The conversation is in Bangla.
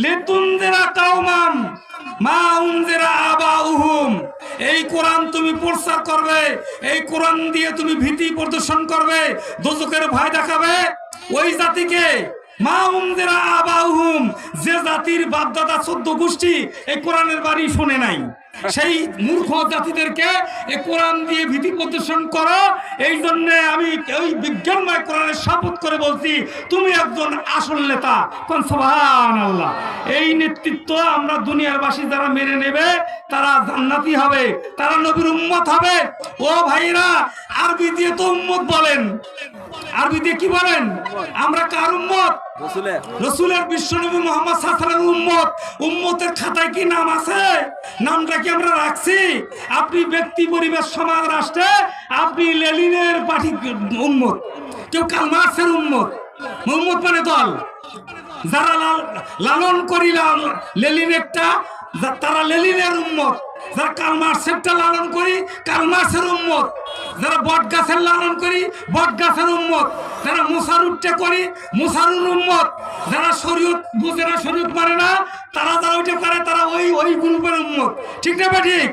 লিতুনজিরা কাওমান মা উনজিরা আবাউহুম। এই কোরআন তুমি প্রচার করবে, এই কোরআন দিয়ে তুমি ভীতি প্রদর্শন করবে, দোজখের ভয় দেখাবে ওই জাতিকে। মা উনজিরা আবাউহুম, যে জাতির বাপদাদা 14 গোষ্ঠী এই কোরআনের বাণী শুনে নাই, সেই মূর্খ জাতিদেরকে এই কোরআন দিয়ে ভীতি প্রদর্শন করো। এই জন্য আমি ওই বিজ্ঞানময় কোরআনের শপথ করে বলছি, তুমি একজন আসল নেতা। কোন সুবহানাল্লাহ। এই নেতৃত্ব আমরা দুনিয়ার বাসী যারা মেনে নেবে তারা জান্নাতি হবে, তারা নবীর উম্মত হবে। ও ভাইরা, আরবি দিয়ে তো উম্মত বলেন, আরবি দিয়ে কি বলেন? আমরা কার উম্মত? রাসূলের, বিশ্বনবী মুহাম্মদ সাল্লাল্লাহু আলাইহি ওয়াসাল্লামের উম্মত। উম্মতের খাতায় কি নাম আছে? নামটা কি আমরা রাখছি? আপনি ব্যক্তি, পরিবেশ, সমাজ, রাষ্ট্রে আপনি লেনিনের পার্টি উম্মত, কেউ কার্ল মার্ক্সের উম্মত। উম্মত মানে দল। যারা লালন করি লেনিনেরটা, তারা লেনিনের উম্মত। যারা কার্ল মার্ক্সেরটা লালন করি, কার্ল মার্ক্সের উম্মত। যারা বট গাছের লালন করি, বট গাছের উম্মত। যারা মুসারুরটা করি, মুসারুর উম্মত। যারা শরীয়ত বুঝে না, শরীয়ত মানে না, তারা যারা ওইটা করে, তারা ওই গ্রুপের উম্মত। ঠিক না ঠিক?